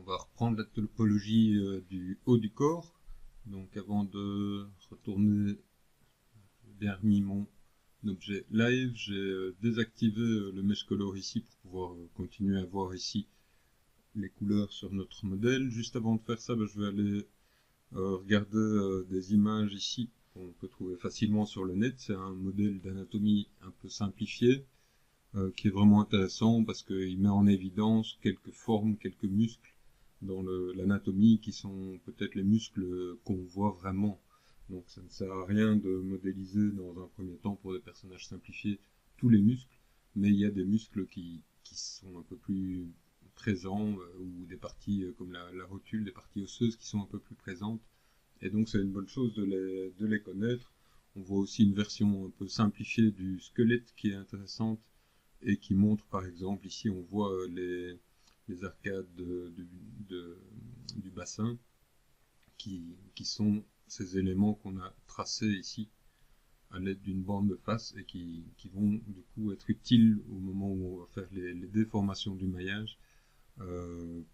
On va reprendre la topologie du haut du corps. Donc avant de retourner, j'ai bien remis mon objet live, j'ai désactivé le mesh color ici pour pouvoir continuer à voir ici les couleurs sur notre modèle. Juste avant de faire ça, je vais aller regarder des images ici qu'on peut trouver facilement sur le net. C'est un modèle d'anatomie un peu simplifié qui est vraiment intéressant parce qu'il met en évidence quelques formes, quelques muscles dans l'anatomie qui sont peut-être les muscles qu'on voit vraiment. Donc ça ne sert à rien de modéliser dans un premier temps pour des personnages simplifiés tous les muscles, mais il y a des muscles qui sont un peu plus présents ou des parties comme la rotule, des parties osseuses qui sont un peu plus présentes. Et donc c'est une bonne chose de les connaître. On voit aussi une version un peu simplifiée du squelette qui est intéressante et qui montre par exemple, ici on voit les arcades du bassin qui sont ces éléments qu'on a tracés ici à l'aide d'une bande de face et qui vont du coup être utiles au moment où on va faire les déformations du maillage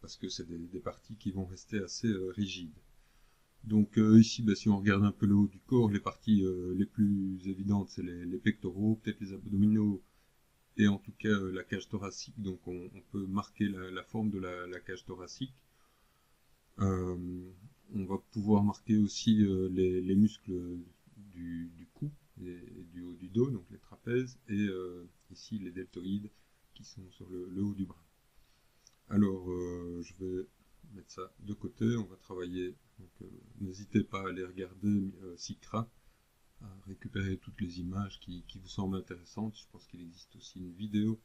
parce que c'est des parties qui vont rester assez rigides. Donc ici, si on regarde un peu le haut du corps, les parties les plus évidentes, c'est les pectoraux, peut-être les abdominaux, et en tout cas la cage thoracique. Donc on peut marquer la forme de la cage thoracique. On va pouvoir marquer aussi les muscles du cou et du haut du dos, donc les trapèzes, et ici les deltoïdes qui sont sur le haut du bras. Alors je vais mettre ça de côté, on va travailler, n'hésitez pas à aller regarder Cycra, à récupérer toutes les images qui vous semblent intéressantes. Je pense qu'il existe aussi une vidéo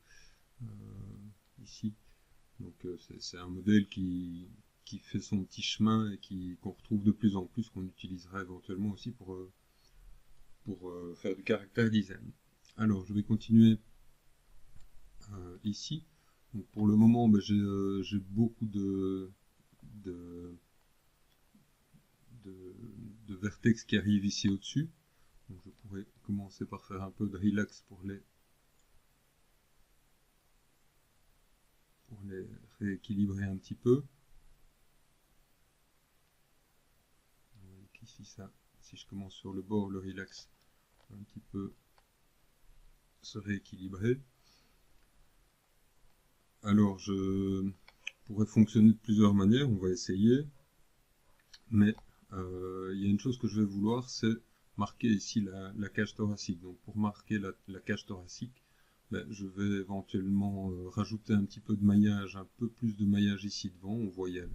ici. Donc c'est un modèle qui fait son petit chemin et qu'on retrouve de plus en plus, qu'on utilisera éventuellement aussi pour faire du caractère design. Alors je vais continuer ici. Donc, pour le moment, j'ai beaucoup de vertex qui arrivent ici au-dessus. Donc je pourrais commencer par faire un peu de relax pour les rééquilibrer un petit peu. Vous voyez qu'ici, si je commence sur le bord, le relax va un petit peu se rééquilibrer. Alors je pourrais fonctionner de plusieurs manières, on va essayer. Mais il y a une chose que je vais vouloir, c'est marquer ici la cage thoracique. Donc pour marquer la cage thoracique, je vais éventuellement rajouter un petit peu de maillage, un peu plus de maillage ici devant. On voit il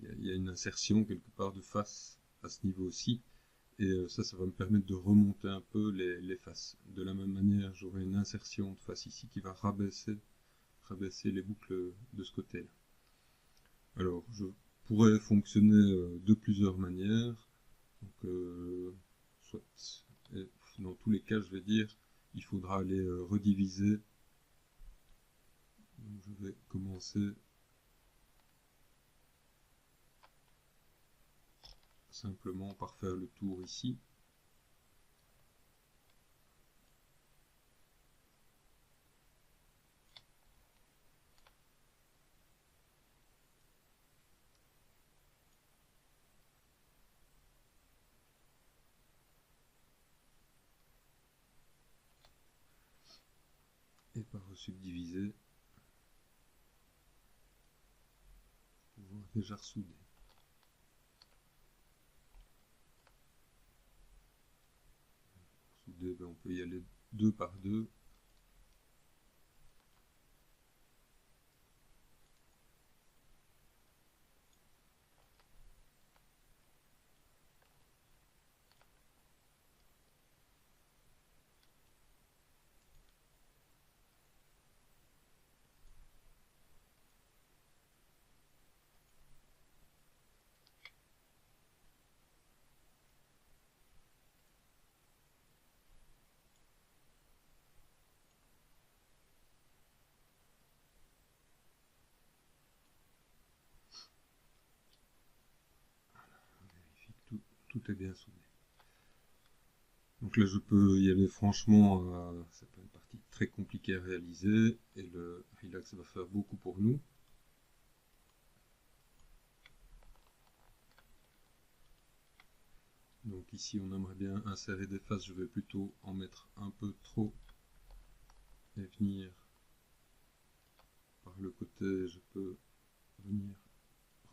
y a une insertion quelque part de face à ce niveau-ci. Et ça va me permettre de remonter un peu les faces. De la même manière, j'aurai une insertion de face ici qui va rabaisser les boucles de ce côté-là. Alors, je pourrais fonctionner de plusieurs manières. Donc, soit, et dans tous les cas, je vais dire, il faudra aller rediviser. Donc, je vais commencer simplement par faire le tour ici. Et par subdiviser, pour pouvoir déjà ressouder. Souder, on peut y aller 2 par 2. Tout est bien soudé. Donc là, je peux y aller franchement, c'est pas une partie très compliquée à réaliser, et le relax va faire beaucoup pour nous. ici on aimerait bien insérer des faces, je vais plutôt en mettre un peu trop et venir par le côté, je peux venir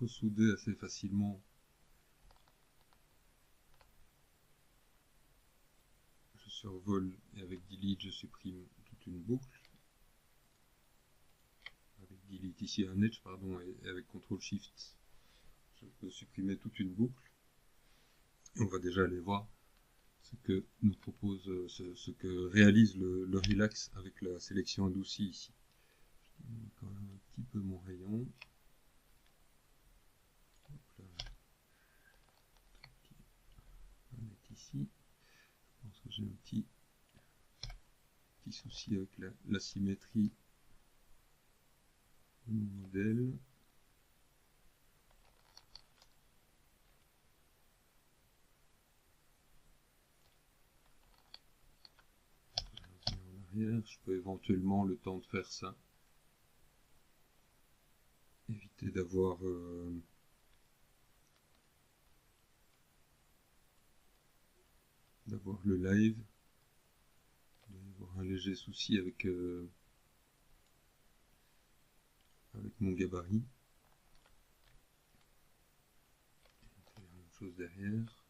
ressouder assez facilement. Je survole et avec delete je supprime toute une boucle. Avec delete ici un edge, pardon, et avec CTRL SHIFT je peux supprimer toute une boucle. Et on va déjà aller voir ce que nous propose, ce que réalise le relax avec la sélection adoucie ici. Je diminue quand même un petit peu mon rayon. On va mettre ici. Je pense que j'ai un petit souci avec la symétrie de mon modèle. Je peux éventuellement, le temps de faire ça, éviter d'avoir le live. Il doit y avoir un léger souci avec mon gabarit. La même chose derrière.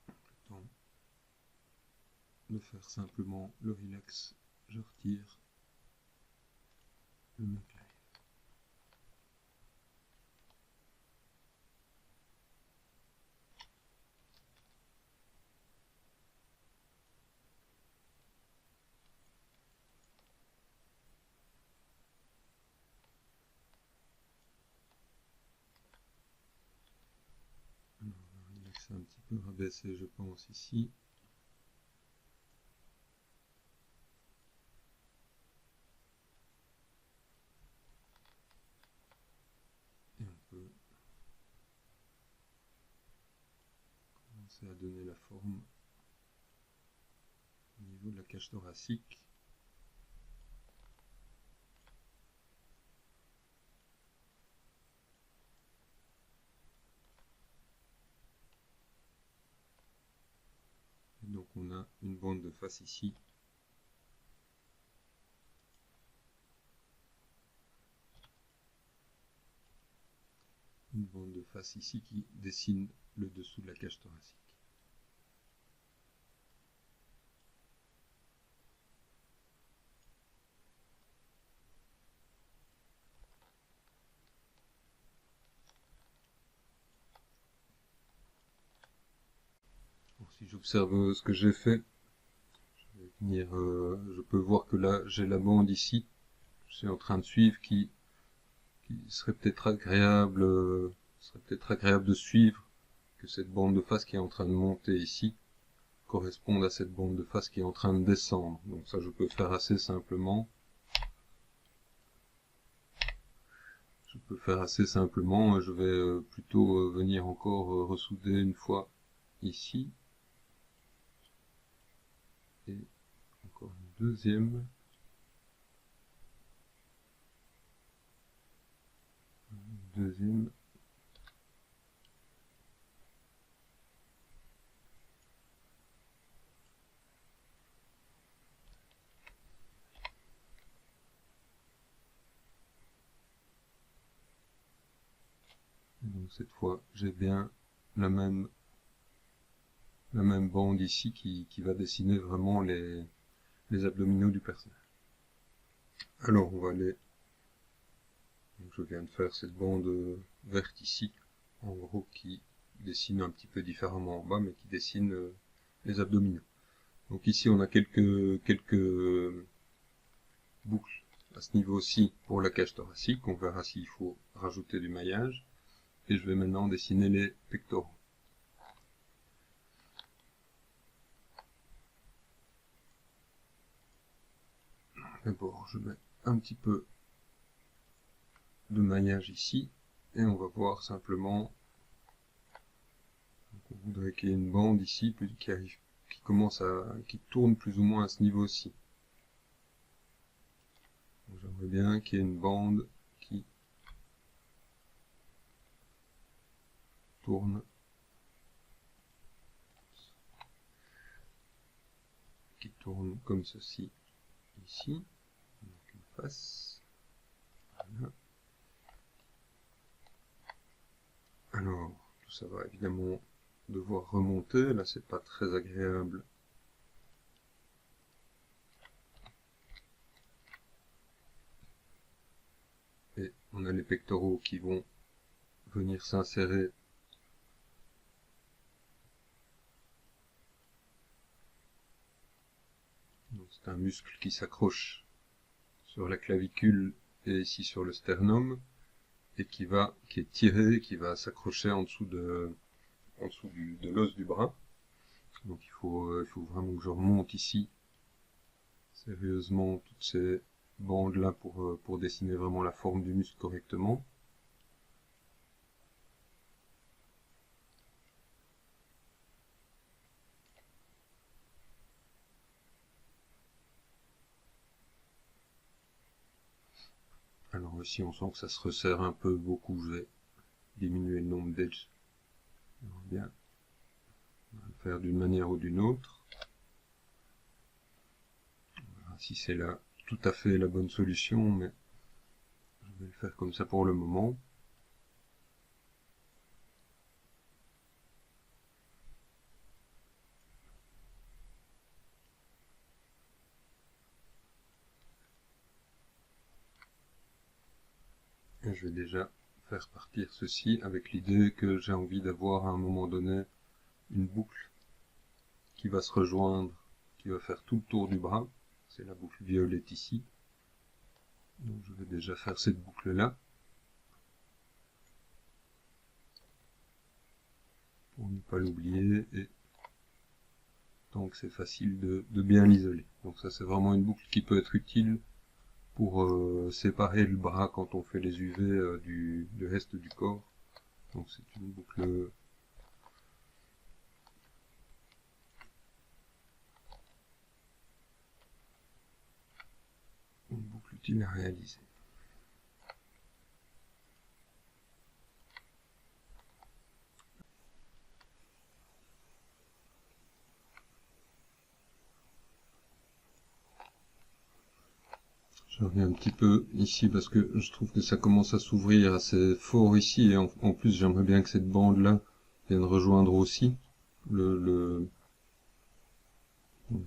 Le temps de faire simplement le relax, je retire le make live. Alors, le relax est un petit peu rabaissé, je pense, ici. Et on peut commencer à donner la forme au niveau de la cage thoracique. Et donc on a une bande de face ici. Une bande de face ici qui dessine le dessous de la cage thoracique. Alors, si j'observe ce que j'ai fait, je vais venir, je peux voir que là j'ai la bande ici, je suis en train de suivre, qui serait peut-être agréable, de suivre, que cette bande de face qui est en train de monter ici corresponde à cette bande de face qui est en train de descendre. Donc ça je peux faire assez simplement. Je vais plutôt venir encore ressouder une fois ici. Et encore une deuxième. Et donc cette fois j'ai bien la même bande ici qui va dessiner vraiment les abdominaux du personnage. Alors on va aller, donc je viens de faire cette bande verte ici, en gros qui dessine un petit peu différemment en bas, mais qui dessine les abdominaux. Donc ici on a quelques boucles à ce niveau-ci pour la cage thoracique, on verra s'il faut rajouter du maillage, et je vais maintenant dessiner les pectoraux. D'abord je mets un petit peu de maillage ici, et on va voir simplement, donc on voudrait qu'il y ait une bande ici qui tourne plus ou moins à ce niveau-ci. J'aimerais bien qu'il y ait une bande qui tourne. Qui tourne comme ceci, ici. Donc une face. Voilà. Alors, tout ça va évidemment devoir remonter. Là, c'est pas très agréable. Et on a les pectoraux qui vont venir s'insérer c'est un muscle qui s'accroche sur la clavicule et ici sur le sternum et qui est tiré, qui va s'accrocher en dessous de l'os du bras. Donc il faut vraiment que je remonte ici sérieusement toutes ces bandes là pour dessiner vraiment la forme du muscle correctement. Alors ici on sent que ça se resserre un peu beaucoup, je vais diminuer le nombre d'edges. Bien, on va le faire d'une manière ou d'une autre. Voilà, si c'est là tout à fait la bonne solution, mais je vais le faire comme ça pour le moment. Et je vais déjà faire partir ceci avec l'idée que j'ai envie d'avoir à un moment donné une boucle qui va se rejoindre, qui va faire tout le tour du bras. C'est la boucle violette ici. Donc je vais déjà faire cette boucle là. Pour ne pas l'oublier et tant que c'est facile de bien l'isoler. Donc ça c'est vraiment une boucle qui peut être utile pour séparer le bras quand on fait les UV du reste du corps. Donc c'est une boucle utile à réaliser. Je reviens un petit peu ici parce que je trouve que ça commence à s'ouvrir assez fort ici et en plus j'aimerais bien que cette bande là vienne rejoindre aussi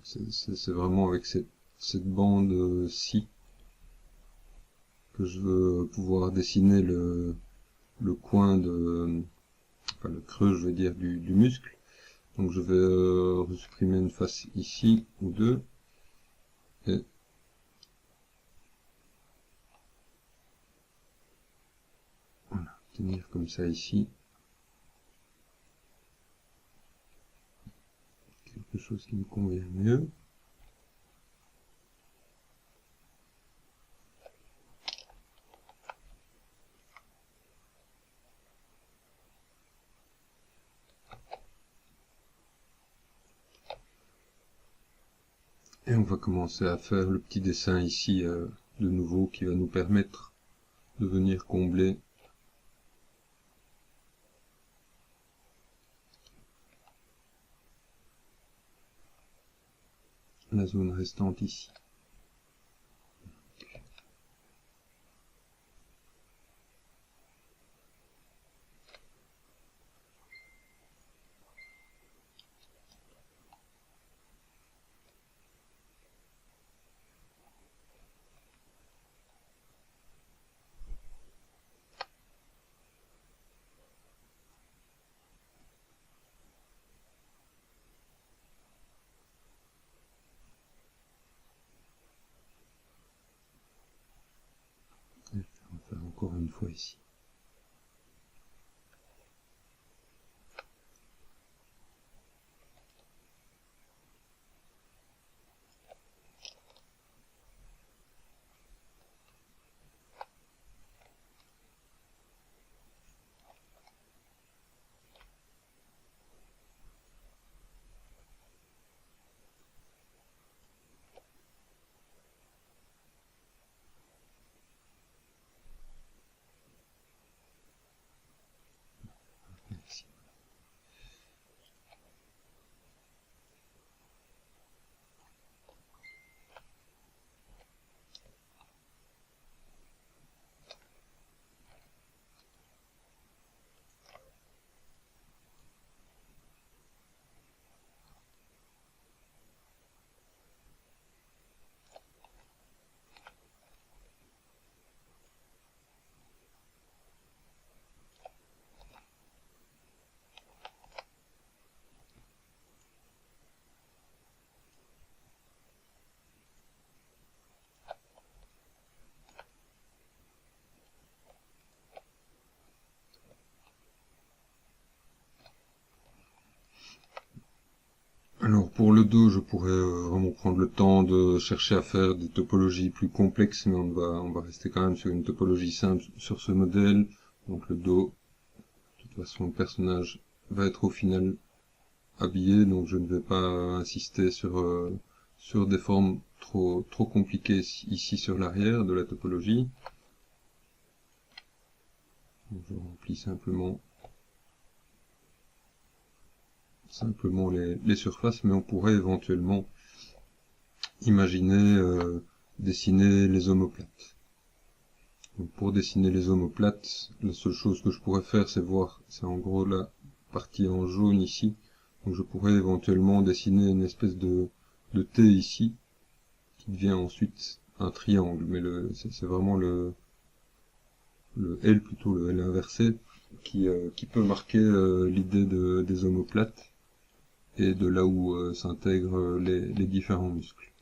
c'est vraiment avec cette bande-ci que je veux pouvoir dessiner le coin enfin le creux je veux dire du muscle. Donc je vais supprimer une face ici ou deux et voilà, tenir comme ça ici. Quelque chose qui me convient mieux. Et on va commencer à faire le petit dessin ici de nouveau qui va nous permettre de venir combler la zone restante ici. Et on va faire encore une fois ici. dos, je pourrais vraiment prendre le temps de chercher à faire des topologies plus complexes, mais on va rester quand même sur une topologie simple sur ce modèle. Donc le dos, de toute façon, le personnage va être au final habillé, donc je ne vais pas insister sur des formes trop compliquées ici sur l'arrière de la topologie. Donc je remplis simplement les surfaces, mais on pourrait éventuellement imaginer dessiner les omoplates. Donc pour dessiner les omoplates, la seule chose que je pourrais faire, c'est voir, c'est en gros la partie en jaune ici. Donc je pourrais éventuellement dessiner une espèce de T ici, qui devient ensuite un triangle, mais c'est vraiment le L, plutôt le L inversé, qui peut marquer l'idée des omoplates et de là où s'intègrent les différents muscles.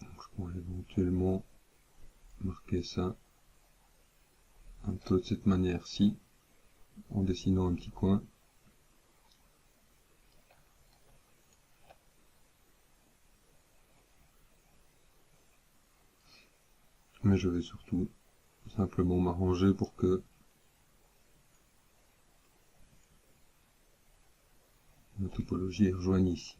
Donc je pourrais éventuellement marquer ça un peu de cette manière-ci, en dessinant un petit coin. Mais je vais surtout simplement m'arranger pour que la topologie rejoigne ici.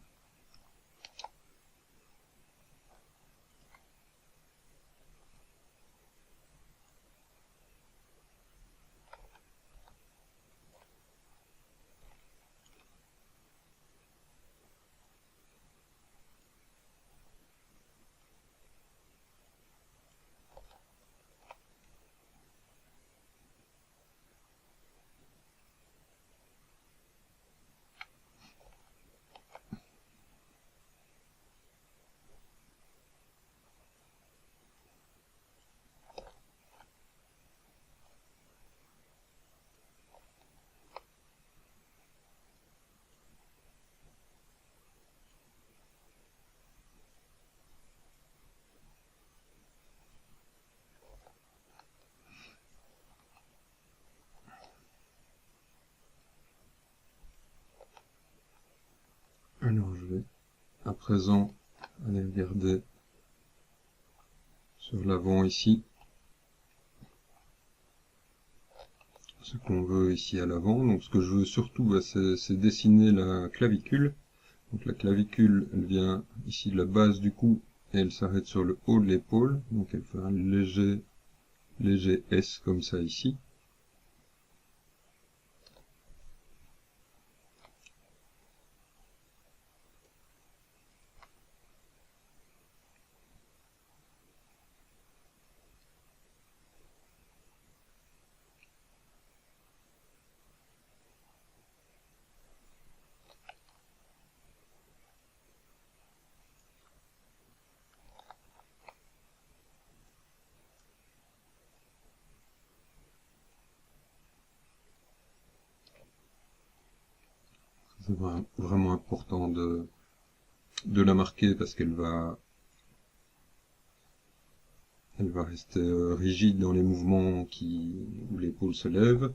Alors je vais à présent aller regarder sur l'avant ici ce qu'on veut ici à l'avant. Donc ce que je veux surtout, c'est dessiner la clavicule. Donc la clavicule, elle vient ici de la base du cou et elle s'arrête sur le haut de l'épaule. Donc elle fait un léger S comme ça ici. C'est vraiment important de la marquer parce qu'elle va rester rigide dans les mouvements où l'épaule se lève.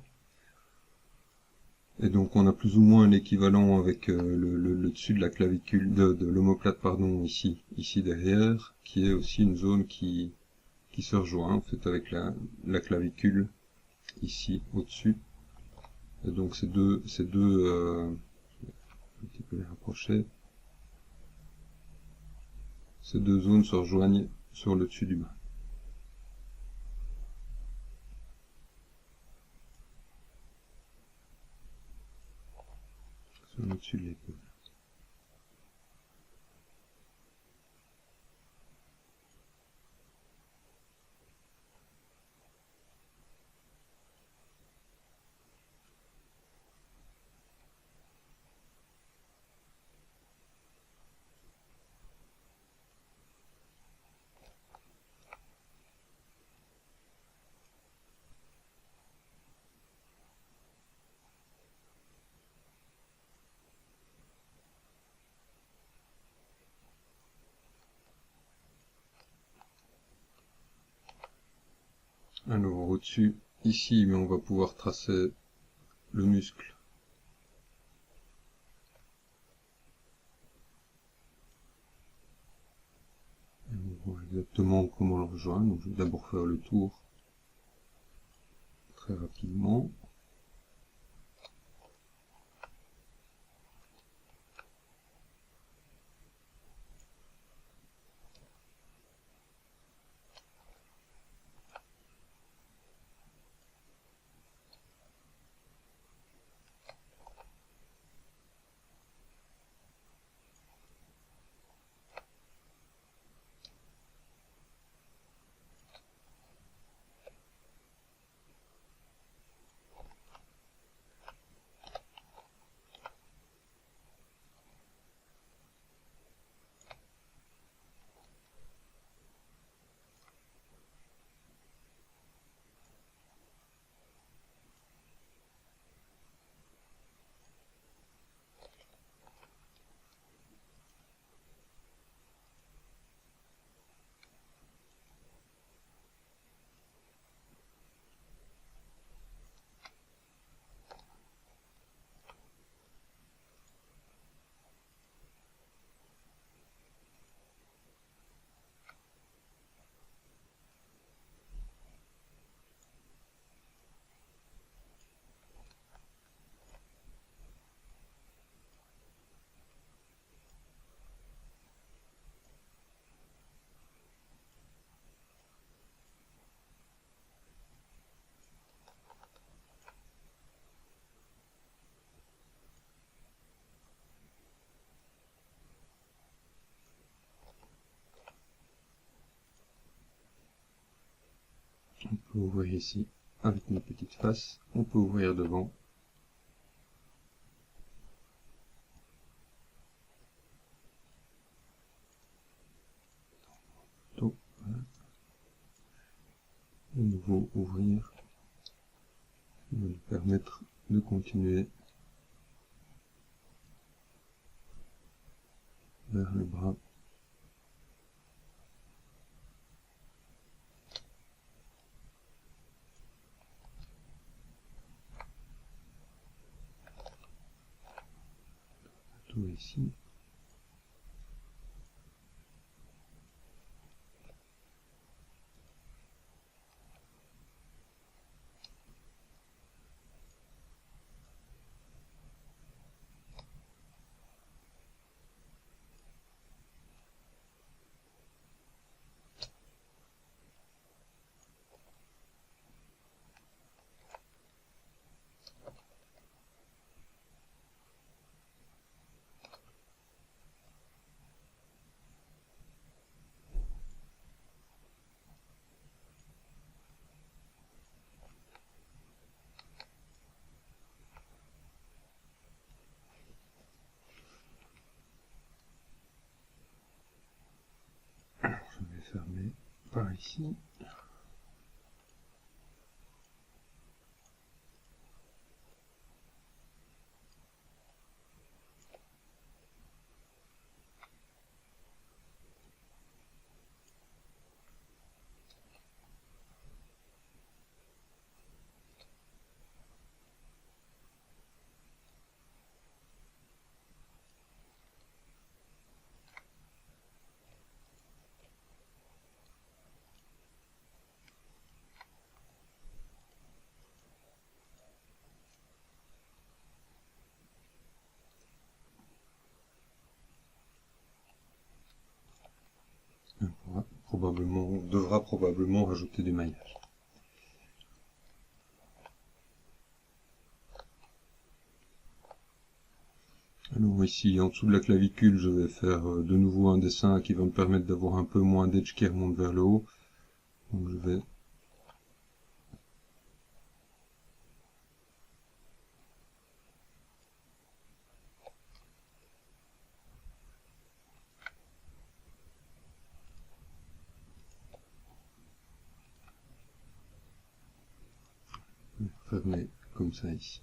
Et donc on a plus ou moins l'équivalent avec le dessus de la clavicule, de l'omoplate, pardon, ici derrière, qui est aussi une zone qui se rejoint en fait avec la clavicule ici au-dessus. Et donc ces deux un petit peu les rapprocher. Ces deux zones se rejoignent sur le dessus du bas. Sur le dessus de l'épaule. Alors au-dessus, ici, mais on va pouvoir tracer le muscle. Et on voit exactement comment le rejoindre. Donc je vais d'abord faire le tour très rapidement. On peut ouvrir ici avec une petite face. On peut ouvrir devant. Voilà. De nouveau ouvrir. Ça va nous permettre de continuer vers le bras. Tout ici. Je vais fermer par ici. On devra probablement rajouter du maillage. Alors ici, en dessous de la clavicule, je vais faire de nouveau un dessin qui va me permettre d'avoir un peu moins d'edge qui remonte vers le haut. Donc je vais fermer comme ça ici.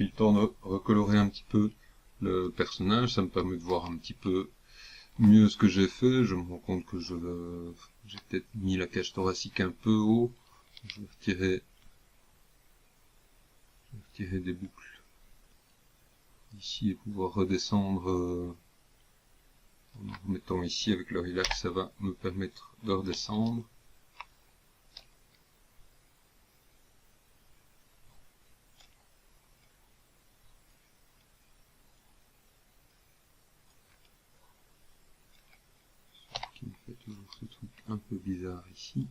pris le temps de recolorer un petit peu le personnage. Ça me permet de voir un petit peu mieux ce que j'ai fait. Je me rends compte que j'ai peut-être mis la cage thoracique un peu haut. Je vais retirer des boucles ici et pouvoir redescendre en remettant ici avec le relax. Ça va me permettre de redescendre. Ce qui me fait toujours ce truc un peu bizarre ici.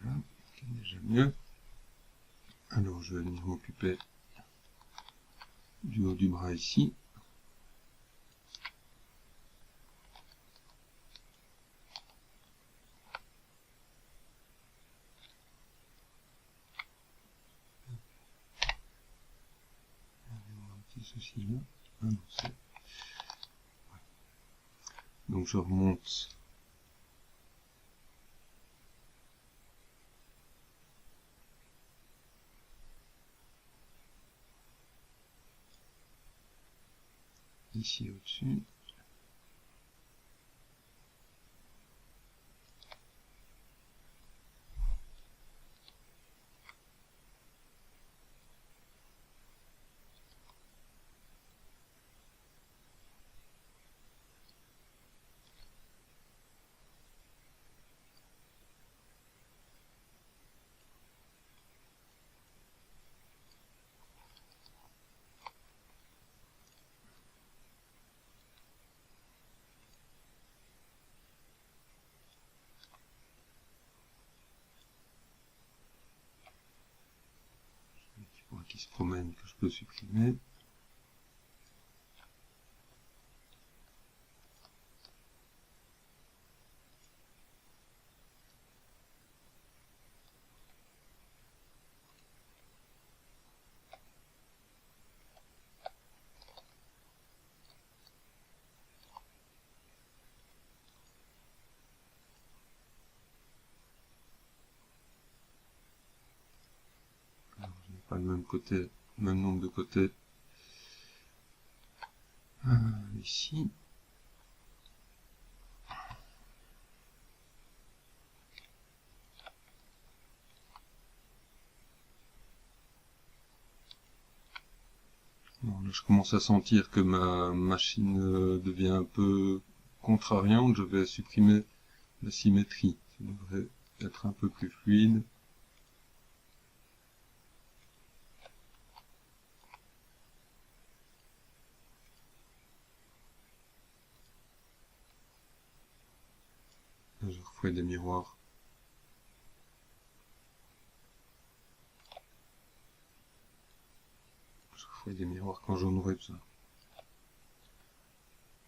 Voilà, c'est déjà mieux. Alors je vais venir m'occuper du haut du bras ici. Un petit souci là. Ah non, ouais. Donc je remonte ici au-dessus. Un petit point qui se promène que je peux supprimer. Alors, je n'ai pas le même côté, même nombre de côtés. Ici. Bon, là, je commence à sentir que ma machine devient un peu contrariante. Je vais supprimer la symétrie. Ça devrait être un peu plus fluide. Là, je refais des miroirs. Je refais des miroirs quand j'en aurai besoin.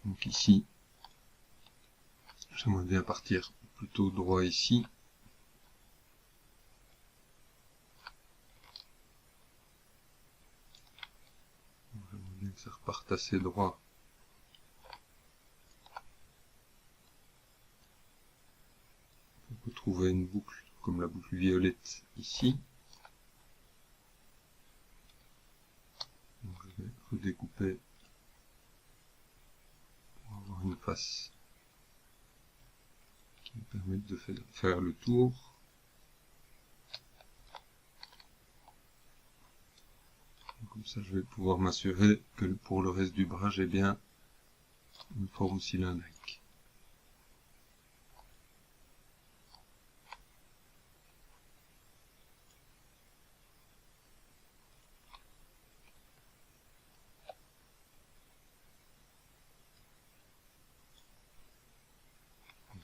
Donc ici, j'aimerais bien partir plutôt droit ici. J'aimerais bien que ça reparte assez droit. On peut trouver une boucle comme la boucle violette ici. Donc je vais redécouper pour avoir une face qui me permette de faire le tour. Comme ça, je vais pouvoir m'assurer que pour le reste du bras, j'ai bien une forme cylindrique.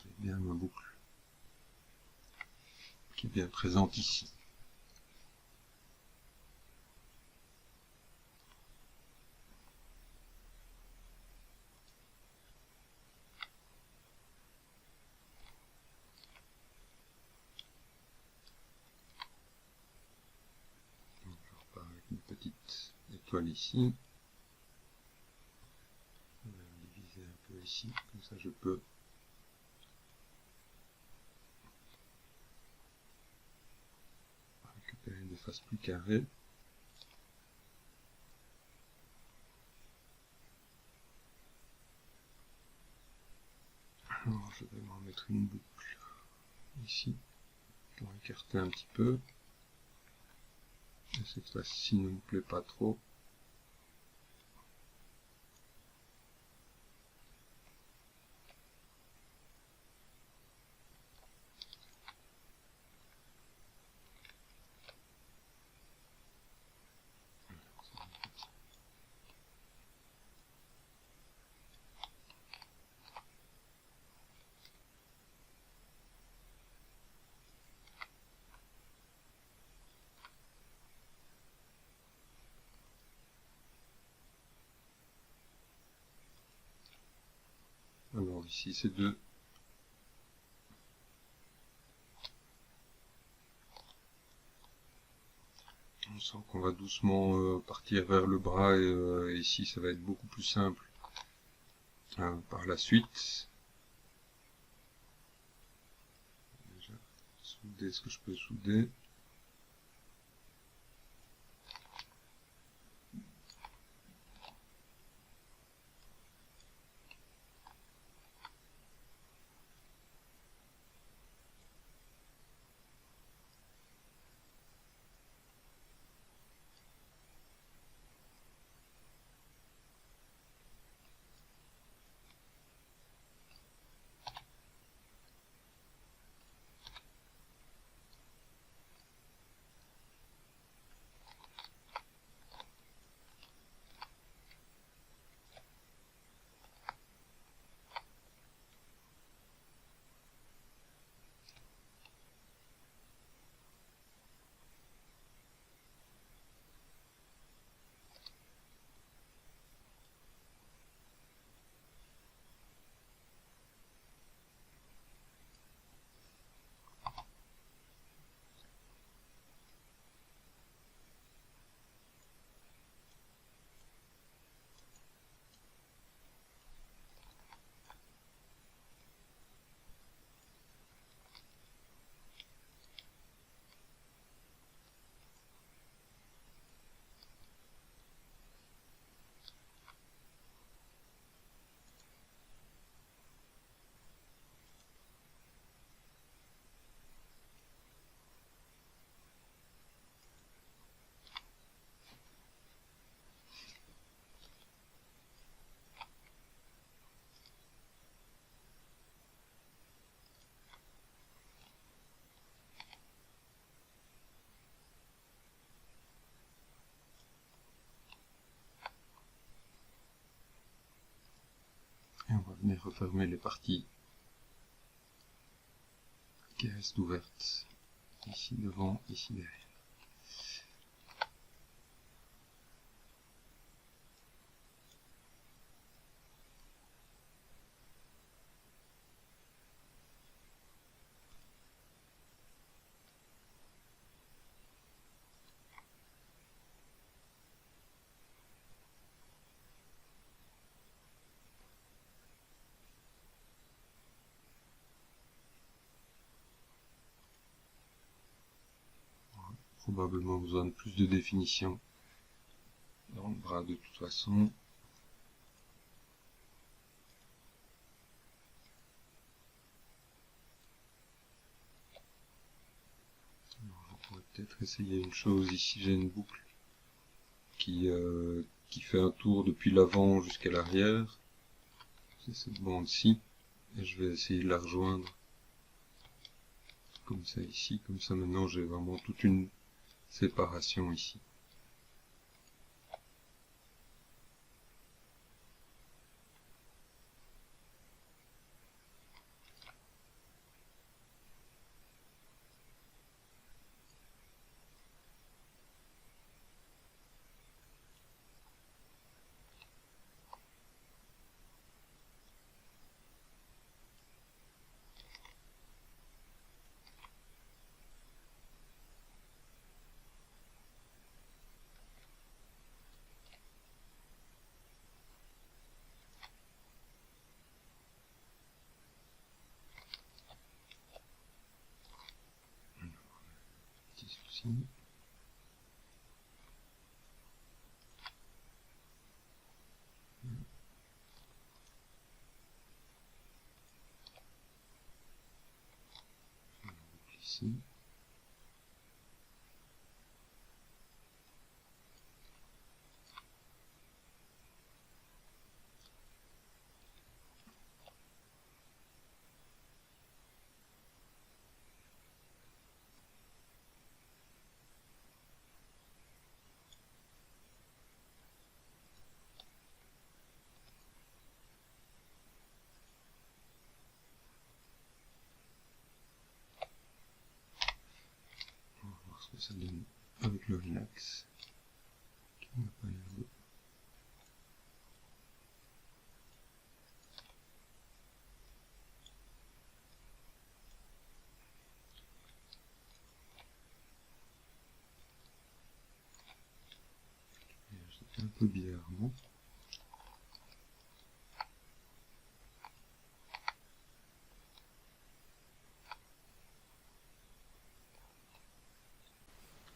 J'ai bien ma boucle qui est bien présente ici. toile ici. On va diviser un peu ici, comme ça je peux récupérer des faces plus carrées. Alors je vais m'en mettre une boucle ici pour écarter un petit peu. Et cette fois-ci ne me plaît pas trop. Alors ici c'est deux. On sent qu'on va doucement partir vers le bras et ici ça va être beaucoup plus simple par la suite. Déjà souder ce que je peux souder. Et on va venir refermer les parties qui restent ouvertes. Ici devant, ici derrière. Probablement besoin de plus de définition dans le bras de toute façon. Alors, je pourrais peut-être essayer une chose. Ici j'ai une boucle qui fait un tour depuis l'avant jusqu'à l'arrière. C'est cette bande-ci. Et je vais essayer de la rejoindre comme ça ici. Comme ça maintenant j'ai vraiment toute une séparation ici. ici. Ici. On va voir ce que ça donne avec le relax. Qui n'a pas l'air de... un peu bizarrement.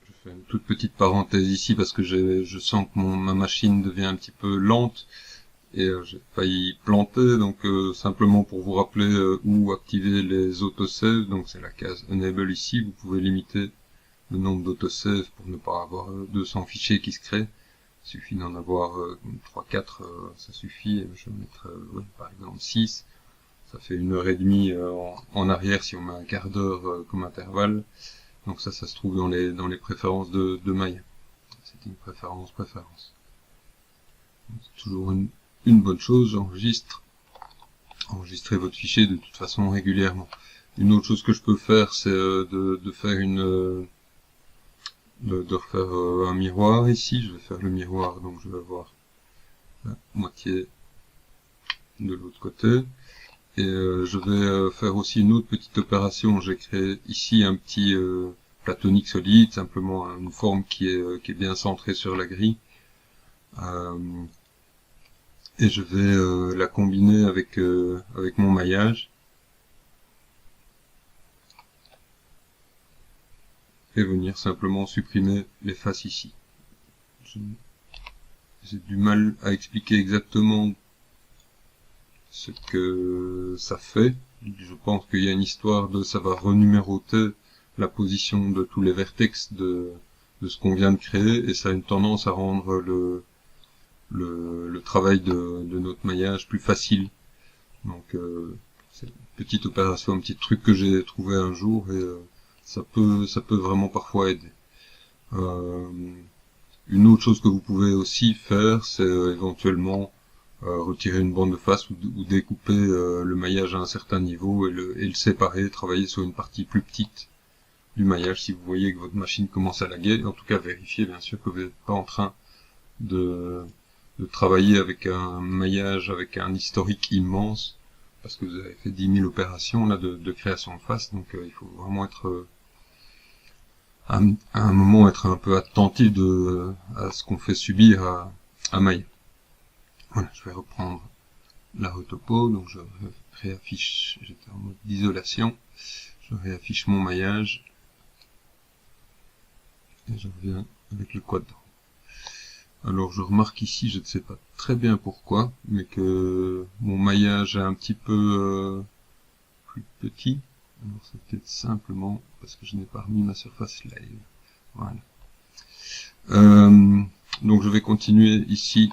Je fais une toute petite parenthèse ici parce que je sens que ma machine devient un petit peu lente et j'ai failli planter, donc simplement pour vous rappeler où activer les autosaves, donc c'est la case Enable ici, vous pouvez limiter le nombre d'autosaves pour ne pas avoir 200 fichiers qui se créent. Il suffit d'en avoir 3-4, ça suffit. Je vais mettre ouais, par exemple 6. Ça fait 1h30 en arrière si on met un quart d'heure comme intervalle. Donc ça se trouve dans les préférences de Maya. C'est une préférence. C'est toujours une bonne chose, enregistrez votre fichier de toute façon régulièrement. Une autre chose que je peux faire, c'est de faire de refaire un miroir ici. Je vais faire le miroir, donc je vais avoir la moitié de l'autre côté. Et je vais faire aussi une autre petite opération. J'ai créé ici un petit platonique solide, simplement une forme qui est bien centrée sur la grille. Et je vais la combiner avec mon maillage. Et venir simplement supprimer les faces ici. J'ai du mal à expliquer exactement ce que ça fait. Je pense qu'il y a une histoire de ça va renuméroter la position de tous les vertex de ce qu'on vient de créer, et ça a une tendance à rendre le travail de notre maillage plus facile. Donc c'est une petite opération, un petit truc que j'ai trouvé un jour, et ça peut vraiment parfois aider. Une autre chose que vous pouvez aussi faire, c'est éventuellement retirer une bande de face ou découper le maillage à un certain niveau et le séparer, travailler sur une partie plus petite du maillage si vous voyez que votre machine commence à laguer. En tout cas, vérifiez bien sûr que vous n'êtes pas en train de travailler avec un maillage avec un historique immense, parce que vous avez fait 10 000 opérations là de création de face, donc il faut vraiment être à un moment être un peu attentif à ce qu'on fait subir à Maya. Voilà, je vais reprendre la retopo, donc je réaffiche, j'étais en mode d'isolation, je réaffiche mon maillage, et je reviens avec le quadrant. Alors je remarque ici, je ne sais pas très bien pourquoi, mais que mon maillage est un petit peu plus petit. Alors c'est peut-être simplement parce que je n'ai pas remis ma surface live. Voilà. Donc je vais continuer ici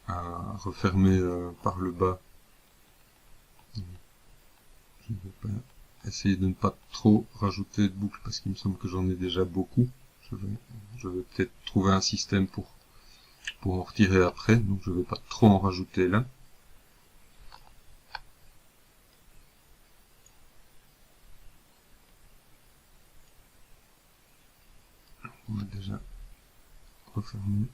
à refermer par le bas. Je ne vais pas essayer de ne pas trop rajouter de boucles parce qu'il me semble que j'en ai déjà beaucoup. Je vais peut-être trouver un système pour en retirer après, donc je ne vais pas trop en rajouter là. On va déjà refermer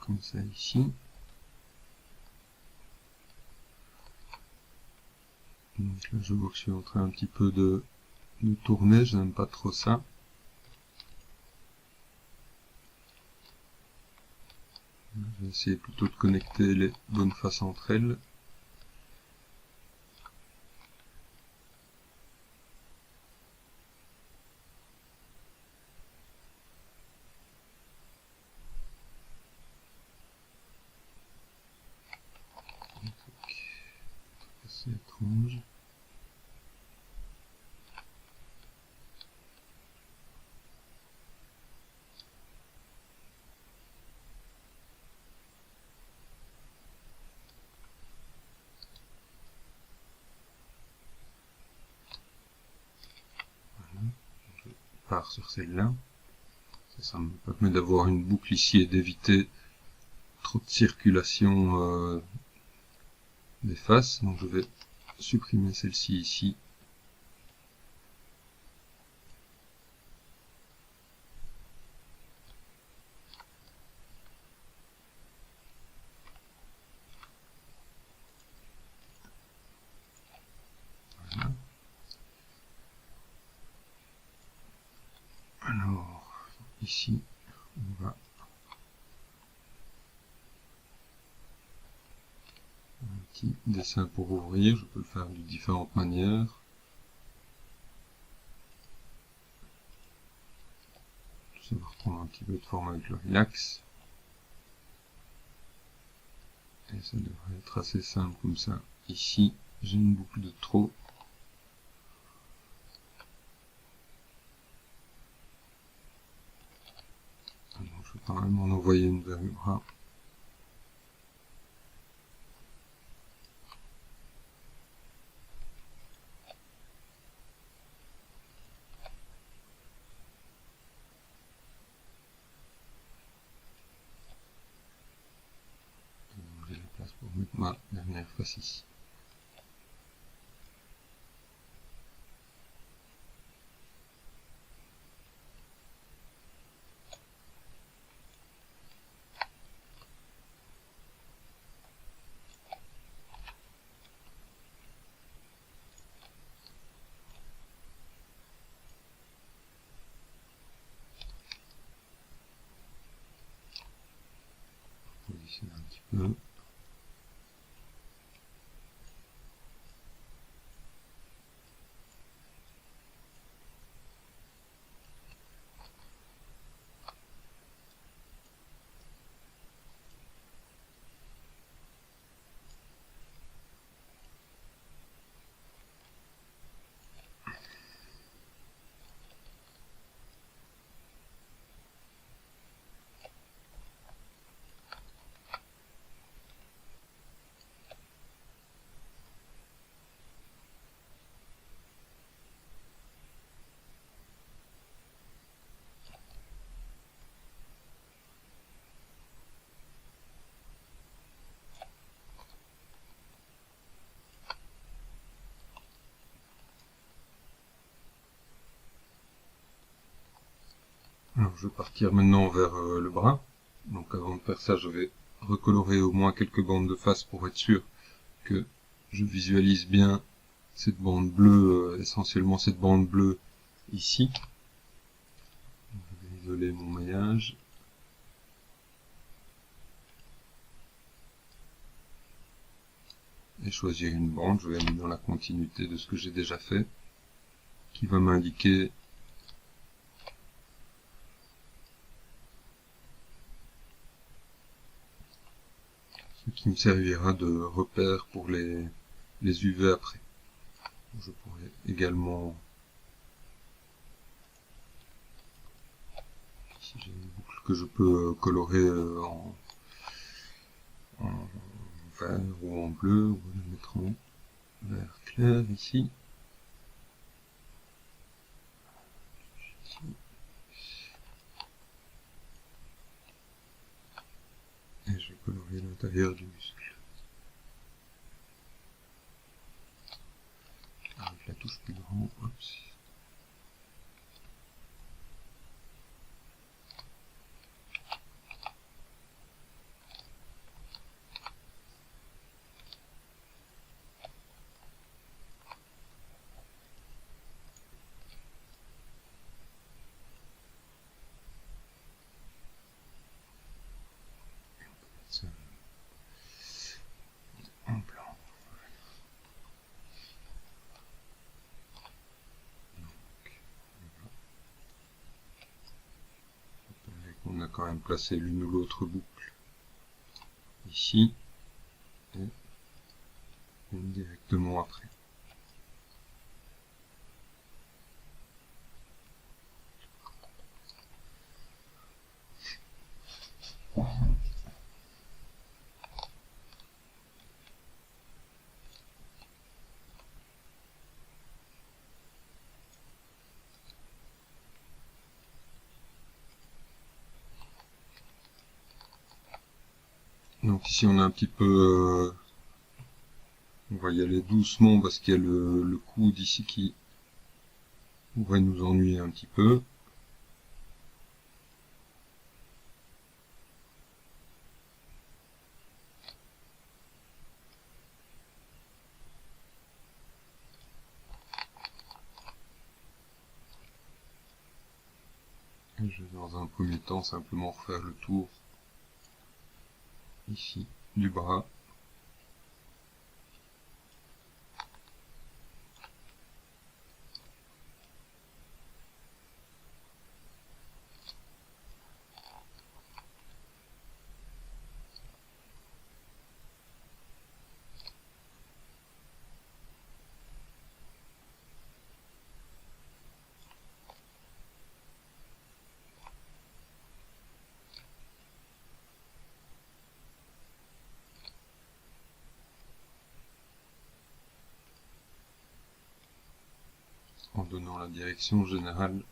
comme ça ici. Donc là je vois que je suis en train un petit peu de tourner, je n'aime pas trop ça. Je vais essayer plutôt de connecter les bonnes faces entre elles. part sur celle-là. Ça me permet d'avoir une boucle ici et d'éviter trop de circulation des faces. Donc je vais supprimer celle-ci ici. Voilà. Alors, ici, on va un petit dessin pour ouvrir. Je peux le faire de différentes manières. Ça va reprendre un petit peu de forme avec le relax. Et ça devrait être assez simple comme ça. Ici, j'ai une boucle de trop. Donc, je vais quand même en envoyer une vers le bras. J'ai la place pour mettre ma dernière face ici. Positionner un petit peu. Alors, je vais partir maintenant vers le bras. Donc avant de faire ça, je vais recolorer au moins quelques bandes de face pour être sûr que je visualise bien cette bande bleue, essentiellement cette bande bleue ici. Je vais isoler mon maillage. Et choisir une bande, je vais aller dans la continuité de ce que j'ai déjà fait, qui va m'indiquer ce qui me servira de repère pour les UV après. Je pourrais également, si j'ai une boucle que je peux colorer en vert ou en bleu, on va la mettre en vert clair ici. Et je vais colorer l'intérieur du muscle. Avec la touche plus grande, oups. Ça, en blanc. On a quand même placé l'une ou l'autre boucle ici et une directement après. Donc ici on a un petit peu... on va y aller doucement parce qu'il y a le coude ici qui pourrait nous ennuyer un petit peu. Je vais dans un premier temps simplement refaire le tour ici du bras. En donnant la direction générale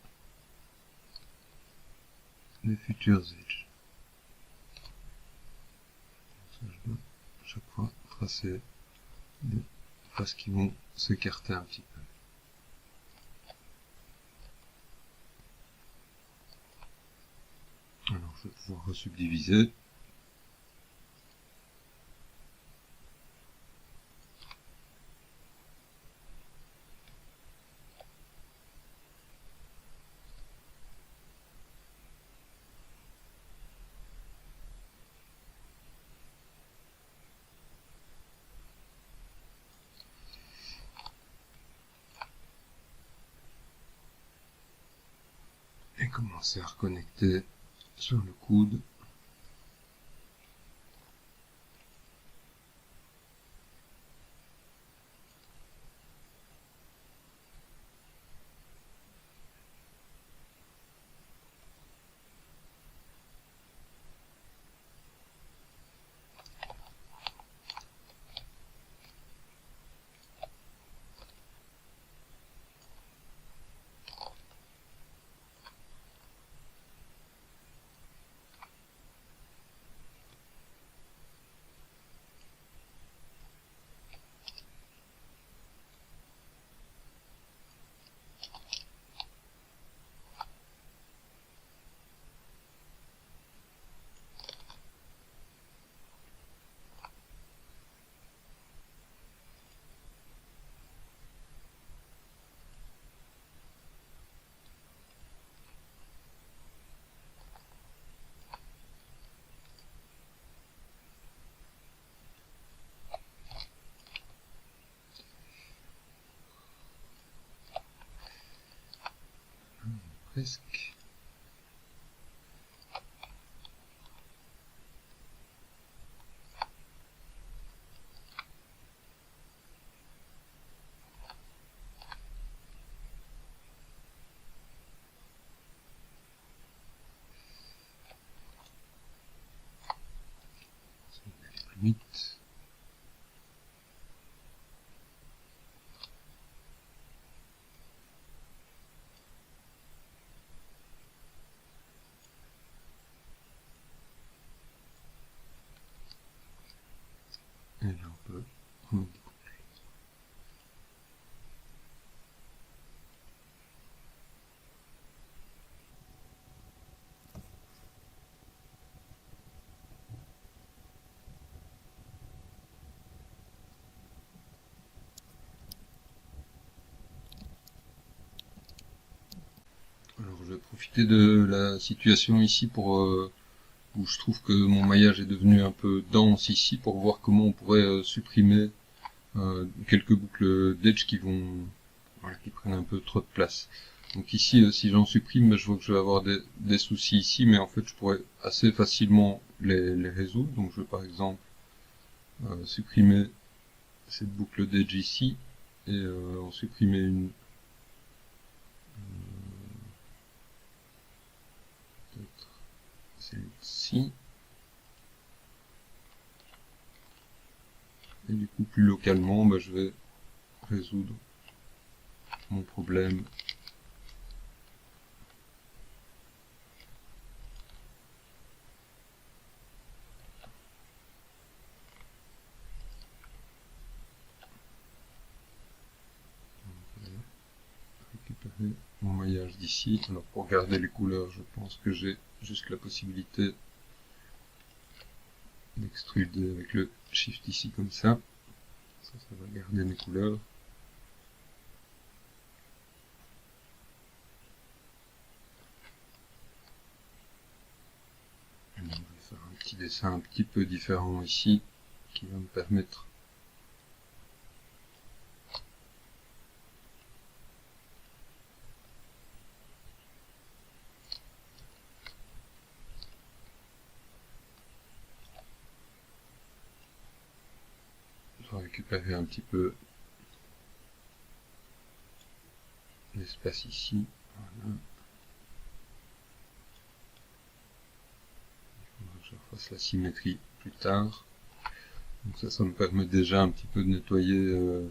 des futurs edges. Je dois à chaque fois tracer des faces qui vont s'écarter un petit peu. Alors je vais pouvoir resubdiviser. Et commencer à reconnecter sur le coude. Presque. Plus vite. Et là on peut remettre des boucles. Alors je vais profiter de la situation ici pour où je trouve que mon maillage est devenu un peu dense ici pour voir comment on pourrait supprimer quelques boucles d'edge qui vont qui prennent un peu trop de place. Donc ici si j'en supprime, je vois que je vais avoir des soucis ici, mais en fait je pourrais assez facilement les résoudre. Donc je vais par exemple supprimer cette boucle d'edge ici et en supprimer une peut-être celle-ci. Et du coup, plus localement, je vais résoudre mon problème. quadrillage d'ici. Alors pour garder les couleurs, je pense que j'ai juste la possibilité d'extruder avec le shift ici comme ça. Ça va garder mes couleurs. Et donc, je vais faire un petit dessin un petit peu différent ici, qui va me permettre de récupérer un petit peu l'espace ici. Voilà. Je refasse la symétrie plus tard. Donc ça me permet déjà un petit peu de nettoyer,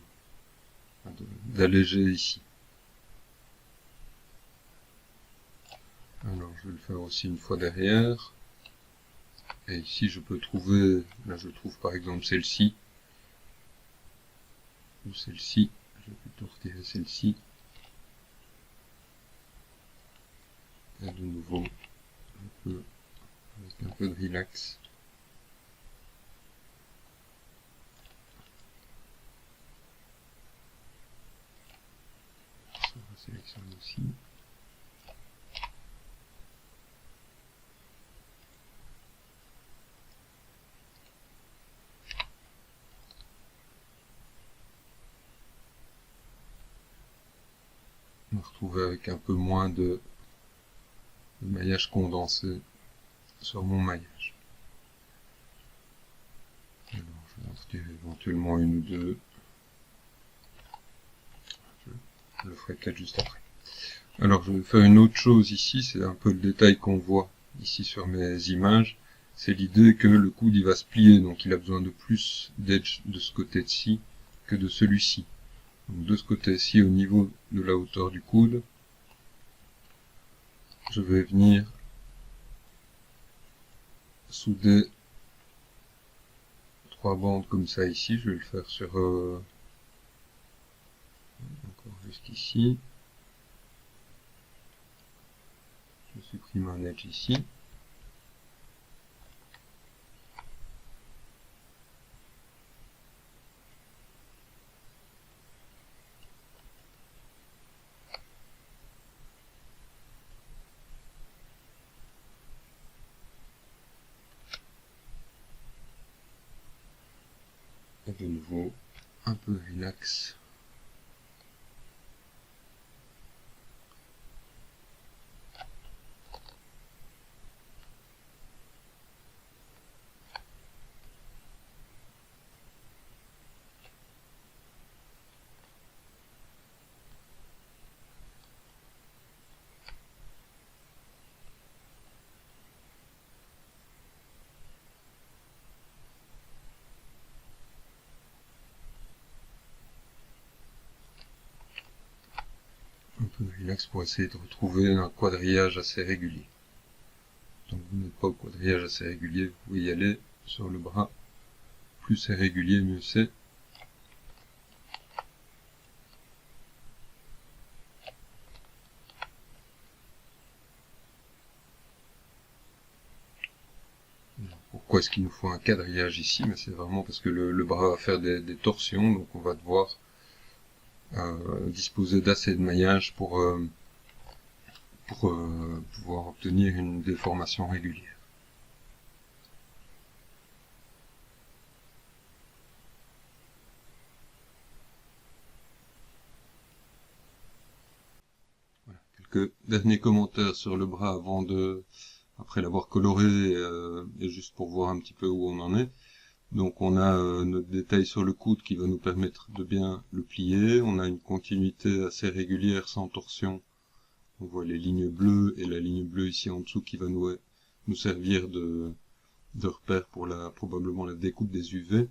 d'alléger ici. Alors je vais le faire aussi une fois derrière. Et ici je peux trouver, là je trouve par exemple celle-ci, ou celle-ci, je vais plutôt retirer celle-ci. Et de nouveau, je peux, avec un peu de relax, ça va sélectionner aussi. On va retrouver avec un peu moins de maillage condensé sur mon maillage. Alors, je vais en retirer éventuellement une ou deux. Je le ferai peut-être juste après. Alors, je vais faire une autre chose ici, c'est un peu le détail qu'on voit ici sur mes images. C'est l'idée que le coude il va se plier, donc il a besoin de plus d'edge de ce côté-ci que de celui-ci. Donc de ce côté-ci, au niveau de la hauteur du coude, je vais venir souder 3 bandes comme ça ici. Je vais le faire sur encore jusqu'ici. Je supprime un edge ici. Et de nouveau, un peu relax. Un peu de relax pour essayer de retrouver un quadrillage assez régulier. Donc vous n'êtes pas au quadrillage assez régulier, vous pouvez y aller sur le bras. Plus c'est régulier, mieux c'est. Pourquoi est-ce qu'il nous faut un quadrillage ici? Mais c'est vraiment parce que le bras va faire des torsions, donc on va devoir disposer d'assez de maillage pour pouvoir obtenir une déformation régulière. Voilà, quelques derniers commentaires sur le bras après l'avoir coloré et juste pour voir un petit peu où on en est. Donc on a notre détail sur le coude qui va nous permettre de bien le plier. On a une continuité assez régulière sans torsion. On voit les lignes bleues et la ligne bleue ici en dessous qui va nous servir de repère pour probablement la découpe des UV.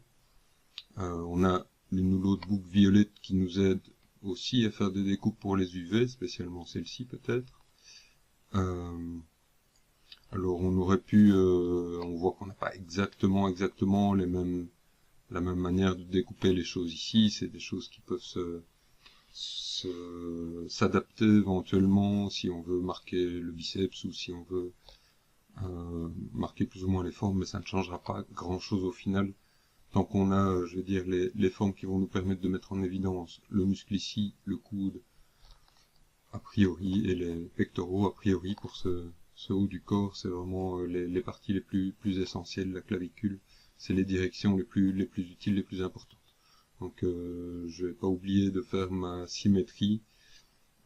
On a l'une ou l'autre boucle violette qui nous aide aussi à faire des découpes pour les UV, spécialement celle-ci peut-être. Alors on aurait pu, on voit qu'on n'a pas exactement la même manière de découper les choses ici. C'est des choses qui peuvent s'adapter éventuellement si on veut marquer le biceps ou si on veut marquer plus ou moins les formes, mais ça ne changera pas grand chose au final. Tant qu'on a, je veux dire, les formes qui vont nous permettre de mettre en évidence le muscle ici, le coude, a priori, et les pectoraux, a priori, pour ce haut du corps, c'est vraiment les parties les plus essentielles, la clavicule, c'est les directions les plus utiles, les plus importantes. Donc je vais pas oublier de faire ma symétrie.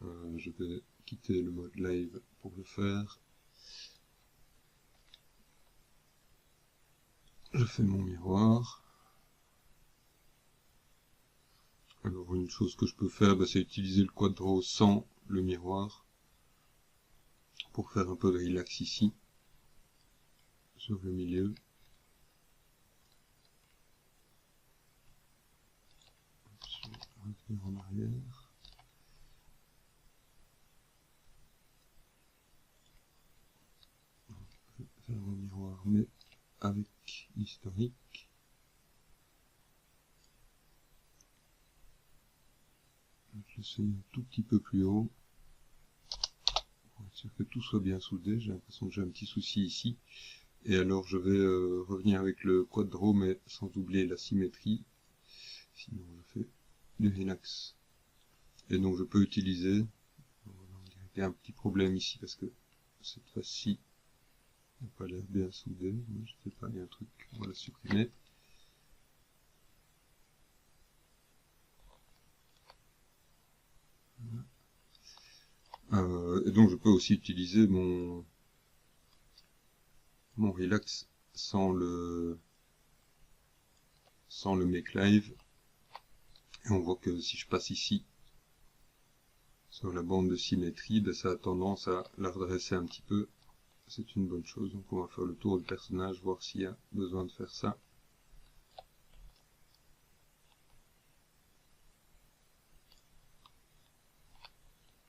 Je vais quitter le mode live pour le faire. Je fais mon miroir. Alors une chose que je peux faire, c'est utiliser le quadro sans le miroir pour faire un peu de relax ici, sur le milieu. Je vais revenir en arrière. Je vais faire mon miroir, mais avec l'historique. Je l'essaye un tout petit peu plus haut, pour être sûr que tout soit bien soudé. J'ai l'impression que j'ai un petit souci ici. Et alors je vais revenir avec le quadro, mais sans oublier la symétrie. Sinon je fais du relax. Et donc je peux utiliser, il y a un petit problème ici parce que cette fois-ci n'a pas l'air bien soudé. Je sais pas, il y a un truc, on va la supprimer. Et donc je peux aussi utiliser mon relax sans le make live. Et on voit que si je passe ici sur la bande de symétrie, ça a tendance à la redresser un petit peu. C'est une bonne chose. Donc on va faire le tour du personnage, voir s'il y a besoin de faire ça.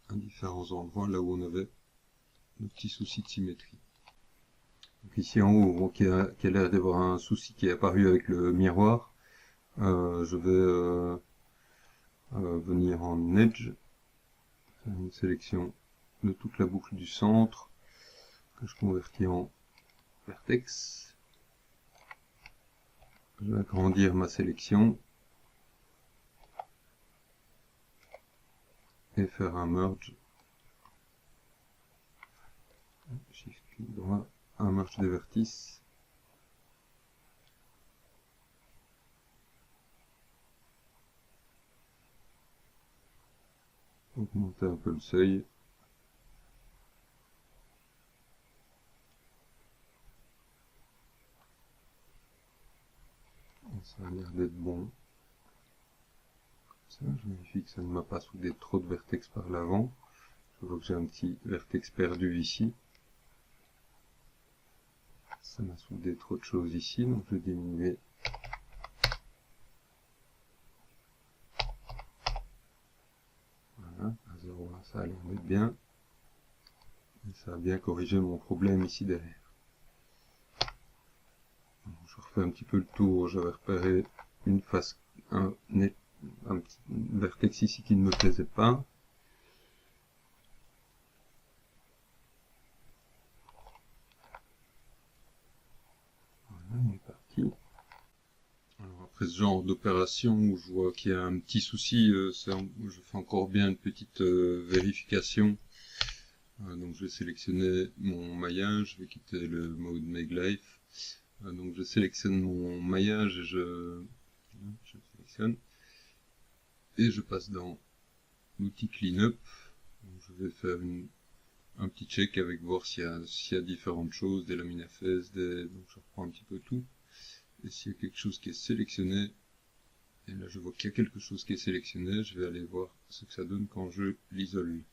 À différents endroits, là où on avait le petit souci de symétrie. Donc ici en haut, on voit qu'il y a l'air d'avoir un souci qui est apparu avec le miroir. Je vais venir en Edge, faire une sélection de toute la boucle du centre, que je convertis en vertex. Je vais agrandir ma sélection et faire un merge. Shift clic droit, un merge des vertices. Augmenter un peu le seuil. Ça a l'air d'être bon. Ça, je vérifie que ça ne m'a pas soudé trop de vertex par l'avant. Je vois que j'ai un petit vertex perdu ici. Ça m'a soudé trop de choses ici, donc je vais diminuer. Voilà, à 0,1, ça a l'air d'être bien. Et ça a bien corrigé mon problème ici derrière. Donc, je refais un petit peu le tour, j'avais repéré une face, un petit vertex ici qui ne me plaisait pas. Voilà, on est parti. Alors après ce genre d'opération où je vois qu'il y a un petit souci, je fais encore bien une petite vérification. Donc je vais sélectionner mon maillage, je vais quitter le mode Make Life. Donc je sélectionne mon maillage et je sélectionne. Et je passe dans l'outil Cleanup. Je vais faire un petit check avec voir s'il y a différentes choses, des lamines à fesses, donc je reprends un petit peu tout. Et s'il y a quelque chose qui est sélectionné, et là je vois qu'il y a quelque chose qui est sélectionné, je vais aller voir ce que ça donne quand je l'isole.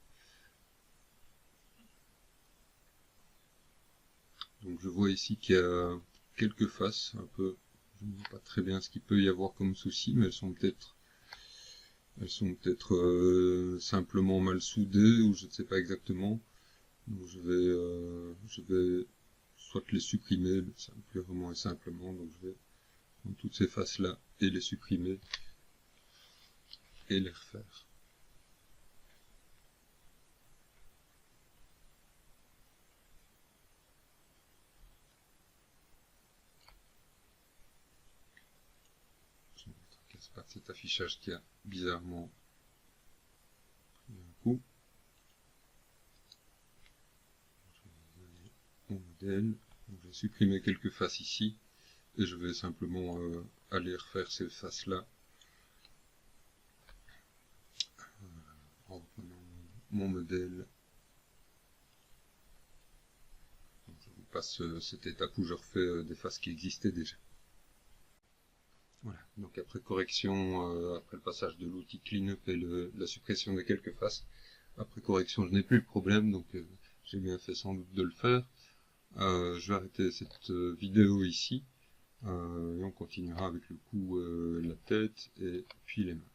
Donc je vois ici qu'il y a quelques faces, un peu, je ne vois pas très bien ce qu'il peut y avoir comme souci, mais elles sont peut-être simplement mal soudées, ou je ne sais pas exactement. Donc je vais soit les supprimer, purement et simplement, donc je vais prendre toutes ces faces là et les supprimer et les refaire. c'est pas cet affichage qui a bizarrement pris un coup. Je vais donner mon modèle. Donc, je vais supprimer quelques faces ici et je vais simplement aller refaire ces faces là en reprenant mon modèle. Donc, je vous passe cette étape où je refais des faces qui existaient déjà. Voilà, donc après correction, après le passage de l'outil cleanup et la suppression de quelques faces, après correction je n'ai plus le problème, donc j'ai bien fait sans doute de le faire. Je vais arrêter cette vidéo ici, et on continuera avec le cou, la tête et puis les mains.